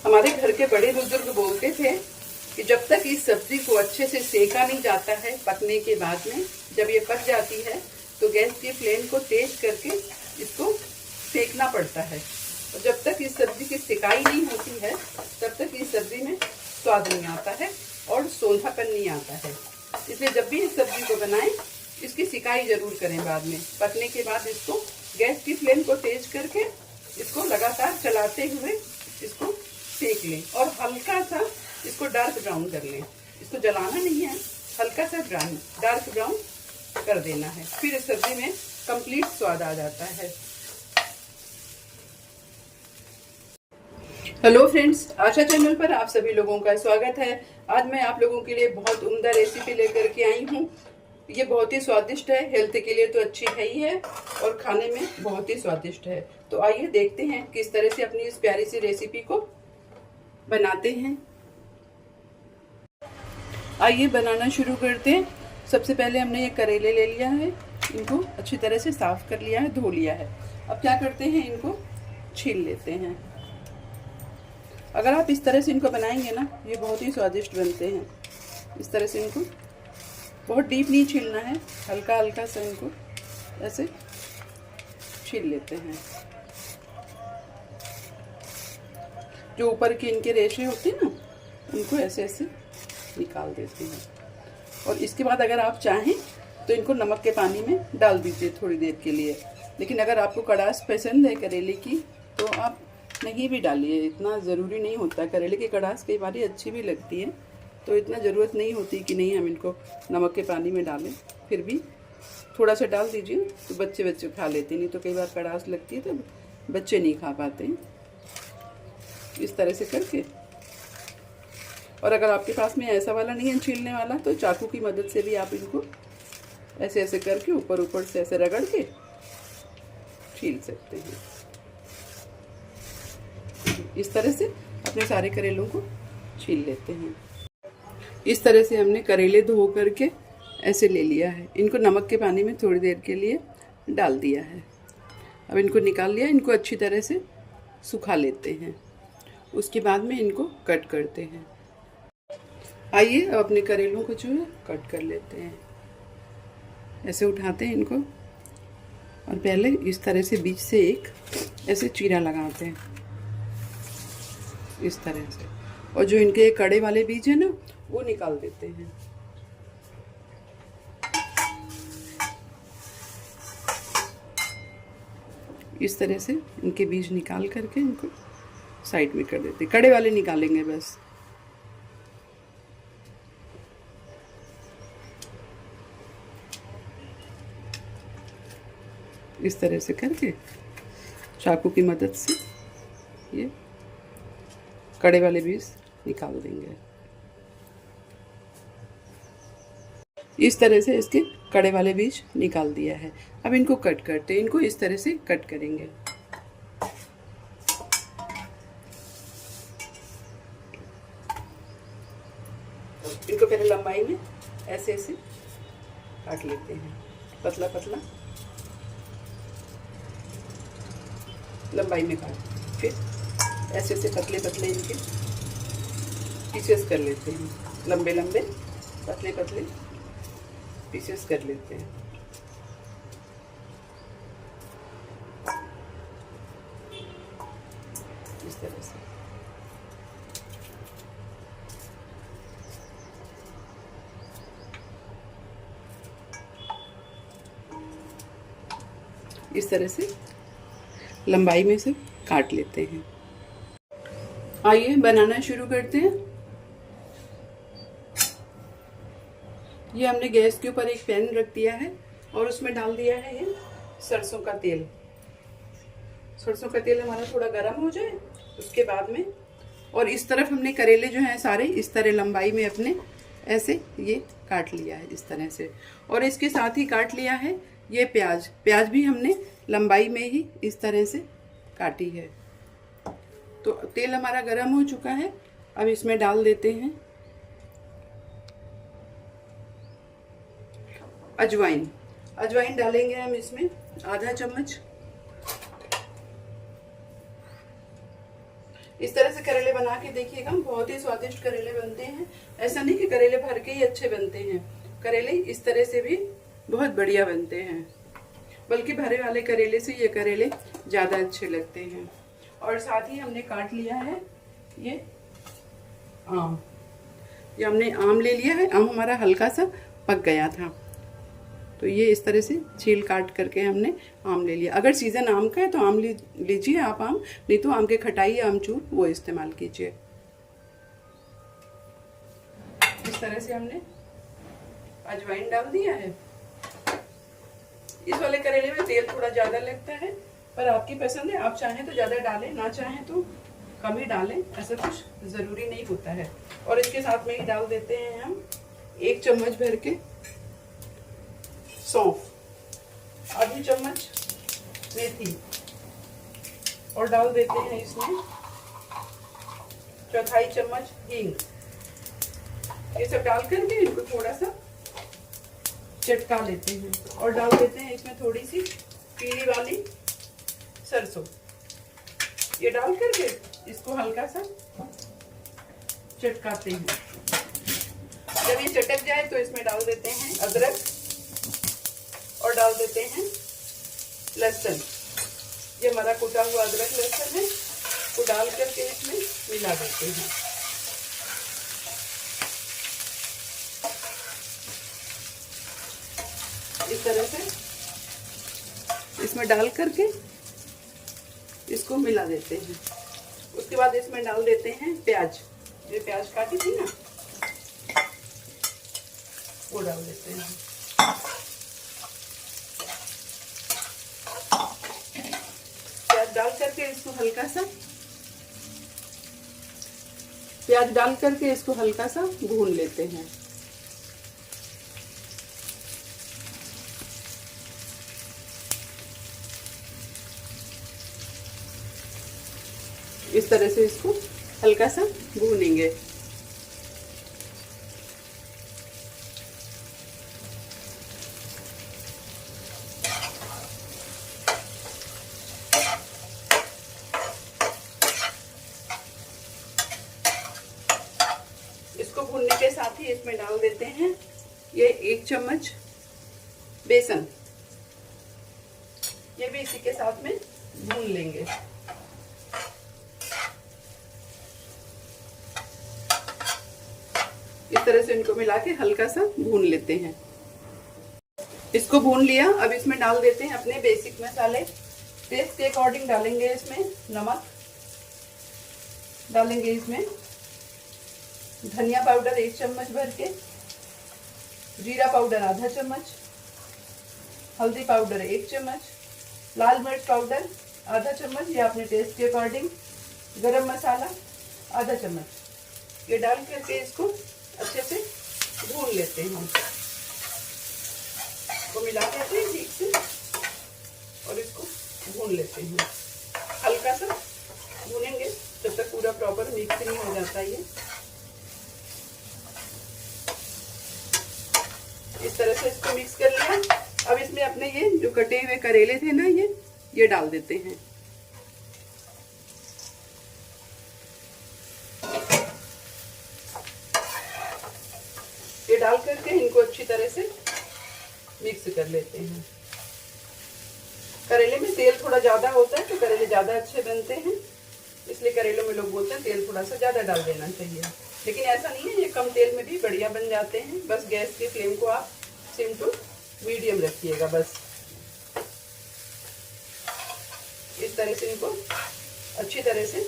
हमारे घर के बड़े बुजुर्ग बोलते थे कि जब तक इस सब्जी को अच्छे से सेका नहीं जाता है, पकने के बाद में जब ये पक जाती है तो गैस की फ्लेम को तेज करके इसको सेकना पड़ता है। और जब तक इस सब्जी की सिकाई नहीं होती है तब तक इस सब्जी में स्वाद नहीं आता है और सोंधापन नहीं आता है। इसलिए जब भी इस सब्जी को बनाएं इसकी सिकाई जरूर करें। बाद में पकने के बाद इसको गैस की फ्लेम को तेज करके इसको लगातार चलाते हुए इसको सेक लें और हल्का सा इसको डार्क ब्राउन कर लें। इसको जलाना नहीं है, हल्का सा डार्क ब्राउन कर देना है, फिर इस सब्जी में कंप्लीट स्वाद आ जाता है। हेलो फ्रेंड्स, आशा चैनल पर आप सभी लोगों का स्वागत है। आज मैं आप लोगों के लिए बहुत उम्दा रेसिपी लेकर के आई हूँ। ये बहुत ही स्वादिष्ट है, हेल्थ के लिए तो अच्छी है ही है और खाने में बहुत ही स्वादिष्ट है। तो आइए देखते हैं किस तरह से अपनी इस प्यारी सी रेसिपी को बनाते हैं। आइए बनाना शुरू करते हैं। सबसे पहले हमने ये करेले ले लिया है, इनको अच्छी तरह से साफ कर लिया है, धो लिया है। अब क्या करते हैं, इनको छील लेते हैं। अगर आप इस तरह से इनको बनाएंगे ना, ये बहुत ही स्वादिष्ट बनते हैं। इस तरह से इनको बहुत डीप नहीं छीलना है, हल्का हल्का सा इनको ऐसे छील लेते हैं। जो ऊपर के इनके रेशे होते हैं ना, उनको ऐसे ऐसे निकाल देते हैं। और इसके बाद अगर आप चाहें तो इनको नमक के पानी में डाल दीजिए थोड़ी देर के लिए। लेकिन अगर आपको कड़ाश पसंद है करेले की तो आप नहीं भी डालिए, इतना ज़रूरी नहीं होता। करेले की कड़ाश कई बार अच्छी भी लगती है, तो इतना ज़रूरत नहीं होती कि नहीं हम इनको नमक के पानी में डालें। फिर भी थोड़ा सा डाल दीजिए तो बच्चे खा लेते हैं, नहीं तो कई बार कड़ाश लगती है तो बच्चे नहीं खा पाते हैं। इस तरह से करके, और अगर आपके पास में ऐसा वाला नहीं है छीलने वाला तो चाकू की मदद से भी आप इनको ऐसे ऐसे करके ऊपर से ऐसे रगड़ के छील सकते हैं। इस तरह से अपने सारे करेलों को छील लेते हैं। इस तरह से हमने करेले धो करके ऐसे ले लिया है। इनको नमक के पानी में थोड़ी देर के लिए डाल दिया है। अब इनको निकाल लिया, इनको अच्छी तरह से सुखा लेते हैं। उसके बाद में इनको कट करते हैं। आइए अब अपने करेलों को जो है कट कर लेते हैं। ऐसे उठाते हैं इनको और पहले इस तरह से बीच से एक ऐसे चीरा लगाते हैं, इस तरह से। और जो इनके कड़े वाले बीज है ना, वो निकाल देते हैं। इस तरह से इनके बीज निकाल करके इनको साइड में कर देते हैं। कड़े वाले निकालेंगे बस। इस तरह से करके चाकू की मदद से ये कड़े वाले बीज निकाल देंगे। इस तरह से इसके कड़े वाले बीज निकाल दिया है। अब इनको कट करते हैं। इनको इस तरह से कट करेंगे। इनको पहले लंबाई में ऐसे ऐसे काट लेते हैं, पतला पतला लंबाई में काट, फिर ऐसे ऐसे पतले पतले इनके पीसेस कर लेते हैं। लंबे लंबे पतले पतले पीसेस कर लेते हैं। इस तरह से इस तरह से लंबाई में से काट लेते हैं। आइए बनाना शुरू करते हैं। ये हमने गैस के ऊपर एक पैन रख दिया है और उसमें डाल दिया है ये सरसों का तेल। सरसों का तेल हमारा थोड़ा गर्म हो जाए उसके बाद में, और इस तरफ हमने करेले जो हैं सारे इस तरह लंबाई में अपने ऐसे ये काट लिया है इस तरह से। और इसके साथ ही काट लिया है ये प्याज। प्याज भी हमने लंबाई में ही इस तरह से काटी है। तो तेल हमारा गर्म हो चुका है। अब इसमें डाल देते हैं अजवाइन। अजवाइन डालेंगे हम इसमें आधा चम्मच। इस तरह से करेले बना के देखिएगा, बहुत ही स्वादिष्ट करेले बनते हैं। ऐसा नहीं कि करेले भर के ही अच्छे बनते हैं, करेले इस तरह से भी बहुत बढ़िया बनते हैं। बल्कि भरे वाले करेले से ये करेले ज़्यादा अच्छे लगते हैं। और साथ ही हमने काट लिया है ये आम, ये हमने आम ले लिया है। आम हमारा हल्का सा पक गया था, तो ये इस तरह से छील काट करके हमने आम ले लिया। अगर सीजन आम का है तो आम लीजिए आप आम, नहीं तो आम के खटाई आमचूर वो इस्तेमाल कीजिए। इस तरह से हमने अजवाइन डाल दिया है। इस वाले करेले में तेल थोड़ा ज्यादा लगता है, पर आपकी पसंद है, आप चाहें तो ज्यादा डालें, ना चाहें तो कम ही डालें, ऐसा कुछ जरूरी नहीं होता है। और इसके साथ में ही डाल देते हैं हम 1 चम्मच भर के सौंफ, आधी चम्मच मेथी, और डाल देते हैं इसमें 1/4 चम्मच हींग। ये सब डाल करके इनको थोड़ा सा चटका लेते हैं और डाल देते हैं इसमें थोड़ी सी पीली वाली सरसों। ये डाल करके इसको हल्का सा चटकाते हैं। जब ये चटक जाए तो इसमें डाल देते हैं अदरक और डाल देते हैं लहसुन। ये हमारा कुटा हुआ अदरक लहसुन है, को डाल करके इसमें मिला देते हैं। इस तरह से इसमें डाल करके इसको मिला देते हैं। उसके बाद इसमें डाल देते हैं प्याज, ये प्याज काटी थी ना वो डाल देते हैं। प्याज डाल करके इसको हल्का सा भून लेते हैं। इस तरह से इसको हल्का सा भूनेंगे। इसको भूनने के साथ ही इसमें डाल देते हैं ये 1 चम्मच बेसन, ये भी इसी के साथ में भून लेंगे। इस तरह से इनको मिला के हल्का सा भून लेते हैं। इसको भून लिया, अब इसमें डाल देते हैं अपने बेसिक मसाले। टेस्ट के अकॉर्डिंग डालेंगे इसमें नमक, डालेंगे इसमें धनिया पाउडर 1 चम्मच भर के, जीरा पाउडर आधा चम्मच, हल्दी पाउडर 1 चम्मच, लाल मिर्च पाउडर आधा चम्मच, ये अपने टेस्ट के अकॉर्डिंग, गरम मसाला आधा चम्मच। ये डाल करके इसको अच्छे से भून लेते हैं। हम इसको मिला देते हैं ठीक से और इसको भून लेते हैं। हल्का सा भूनेंगे जब तक पूरा प्रॉपर मिक्स नहीं हो जाता। ये इस तरह से इसको मिक्स कर लिया। अब इसमें अपने ये जो कटे हुए करेले थे ना, ये डाल देते हैं। ये डाल करके इनको अच्छी तरह से मिक्स कर लेते हैं। करेले में तेल थोड़ा ज्यादा होता है तो करेले ज्यादा अच्छे बनते हैं, इसलिए करेलों में लोग बोलते हैं तेल थोड़ा सा ज्यादा डाल देना चाहिए, लेकिन ऐसा नहीं है, ये कम तेल में भी बढ़िया बन जाते हैं। बस गैस की फ्लेम को आप सिम टू मीडियम रखिएगा। बस इस तरह से इनको अच्छी तरह से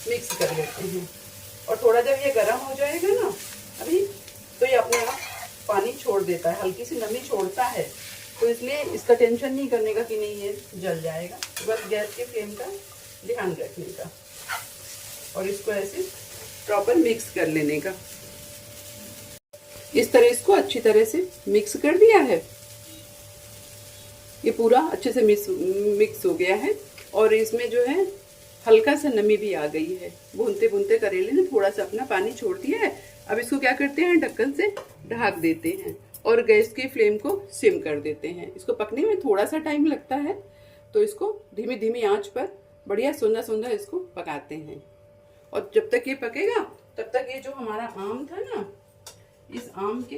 मिक्स कर लेते हैं। और थोड़ा जब ये गर्म हो जाएगा ना अभी, तो ये अपने आप पानी छोड़ देता है, हल्की सी नमी छोड़ता है, तो इसलिए इसका टेंशन नहीं करने का कि नहीं ये जल जाएगा। बस गैस के फ्लेम का ध्यान रखने का और इसको ऐसे प्रॉपर मिक्स कर लेने का। इस तरह इसको अच्छी तरह से मिक्स कर दिया है। ये पूरा अच्छे से मिक्स हो गया है और इसमें जो है हल्का सा नमी भी आ गई है। भूनते भूनते करेले ने थोड़ा सा अपना पानी छोड़ दिया है। अब इसको क्या करते हैं, ढक्कन से ढक देते हैं और गैस की फ्लेम को सिम कर देते हैं। इसको पकने में थोड़ा सा टाइम लगता है, तो इसको धीमी धीमी आंच पर बढ़िया सुंदर सुंदर इसको पकाते हैं। और जब तक ये पकेगा तब तक ये जो हमारा आम था ना, इस आम के,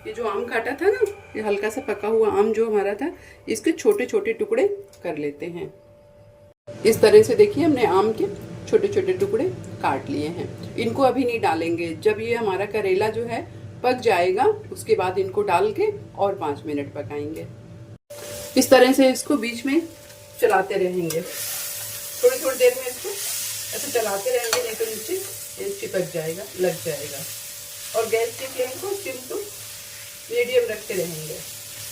ये जो आम काटा था ना, ये हल्का सा पका हुआ आम जो हमारा था, इसके छोटे छोटे टुकड़े कर लेते हैं। इस तरह से देखिए हमने आम के छोटे छोटे टुकड़े काट लिए हैं। इनको अभी नहीं डालेंगे, जब ये हमारा करेला जो है पक जाएगा उसके बाद इनको डाल के और 5 मिनट पकाएंगे। इस तरह से इसको बीच में चलाते रहेंगे, थोड़ी थोड़ी देर में इसको ऐसे चलाते रहेंगे, नहीं तो नीचे ये चिपक जाएगा, लग जाएगा। और गैस की फ्लेम को सिम टू मीडियम रखते रहेंगे,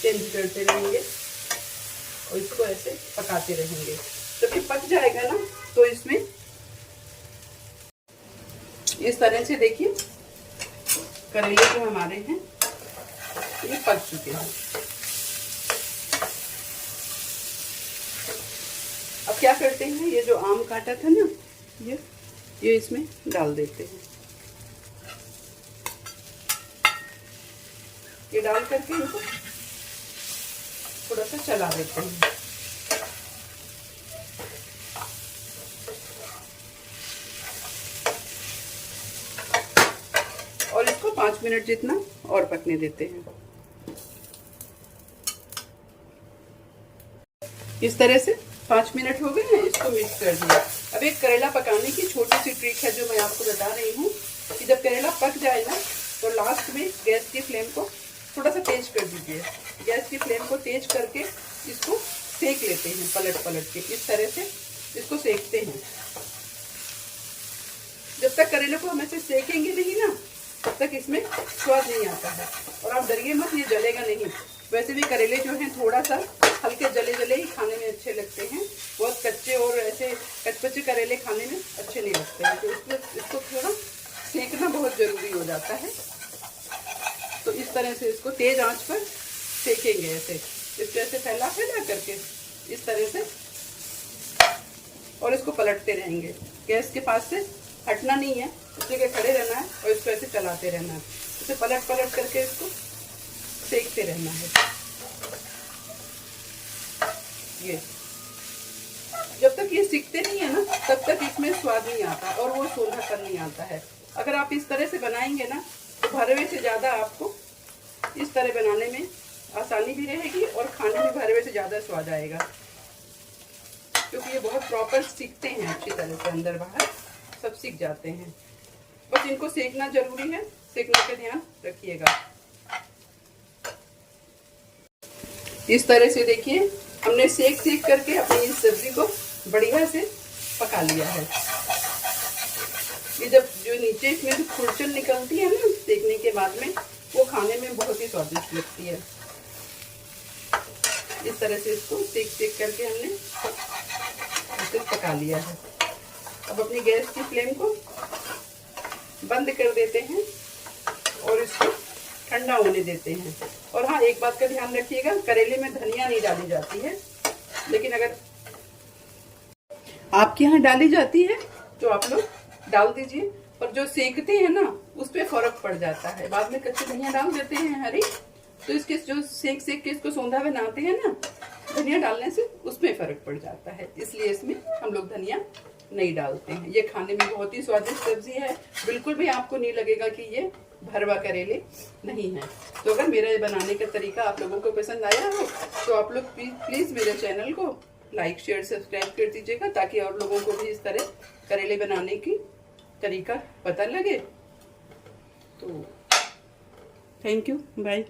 चेंज करते रहेंगे और इसको ऐसे पकाते रहेंगे। जब ये पक जाएगा ना तो इसमें इस तरह से देखिए करेले जो हमारे हैं ये पक चुके हैं। अब क्या करते हैं, ये जो आम काटा था ना, ये इसमें डाल देते हैं। ये डाल करके इनको थोड़ा सा चला देते हैं। और इसको 5 मिनट जितना और पकने देते हैं। इस तरह से 5 मिनट हो गए हैं, इसको मिक्स कर दिया। अब एक करेला पकाने की छोटी सी ट्रिक है जो मैं आपको बता रही हूँ कि जब करेला पक जाए ना तो लास्ट में गैस की फ्लेम को थोड़ा सा तेज कर दीजिए। गैस की फ्लेम को तेज करके इसको सेक लेते हैं, पलट पलट के इस तरह से इसको सेकते हैं। जब तक करेले को हम ऐसे सेकेंगे नहीं ना तब तक इसमें स्वाद नहीं आता है। और आप डरिए मत, ये जलेगा नहीं। वैसे भी करेले जो हैं थोड़ा सा हल्के जले जले ही खाने में अच्छे लगते हैं, बहुत कच्चे और ऐसे कचपचे करेले खाने में अच्छे नहीं लगते हैं। तो इसको थोड़ा सेकना बहुत ज़रूरी हो जाता है। तो इस तरह से इसको तेज आंच पर सेकेंगे, ऐसे इसको ऐसे फैला करके इस तरह से, और इसको पलटते रहेंगे। गैस के पास से हटना नहीं है, उस जगह खड़े रहना है और इसको ऐसे चलाते रहना है। इसे पलट पलट करके इसको सेकते रहना है। ये जब तक ये सीखते नहीं है ना तब तक इसमें स्वाद नहीं आता और वो सोंधापन नहीं आता है। अगर आप इस तरह से बनाएंगे ना तो भरवे से ज़्यादा आपको इस तरह बनाने में आसानी भी रहेगी और खाने में भरवे से ज़्यादा स्वाद आएगा, क्योंकि ये बहुत प्रॉपर सीखते हैं अच्छी तरह से, अंदर बाहर सब सीख जाते हैं। बस इनको सेकना जरूरी है, सेकने का ध्यान रखिएगा। इस तरह से देखिए हमने सेक करके अपनी इस सब्जी को बढ़िया से पका लिया है। ये जब जो नीचे इसमें जो खुरचन निकलती है ना सेकने के बाद में, वो खाने में बहुत ही स्वादिष्ट लगती है। इस तरह से इसको सेक करके हमने इसे पका लिया है। अब अपनी गैस की फ्लेम को बंद कर देते हैं और इसको ठंडा होने देते हैं। और हाँ, एक बात का ध्यान रखिएगा, करेले में धनिया नहीं डाली जाती है, लेकिन अगर आपके यहाँ डाली जाती है तो आप लोग डाल दीजिए। और जो सेकते हैं ना उस पर फर्क पड़ जाता है, बाद में कच्ची धनिया डाल देते हैं हरी, तो इसके जो सेक के इसको सौंधा बनाते हैं ना, धनिया डालने से उसमें फर्क पड़ जाता है। इसलिए इसमें हम लोग धनिया नहीं डालते हैं। ये खाने में बहुत ही स्वादिष्ट सब्जी है, बिल्कुल भी आपको नहीं लगेगा कि ये भरवा करेले नहीं है। तो अगर मेरा ये बनाने का तरीका आप लोगों को पसंद आया हो तो आप लोग प्लीज मेरे चैनल को लाइक शेयर सब्सक्राइब कर दीजिएगा, ताकि और लोगों को भी इस तरह करेले बनाने की तरीका पता लगे। तो थैंक यू, बाय।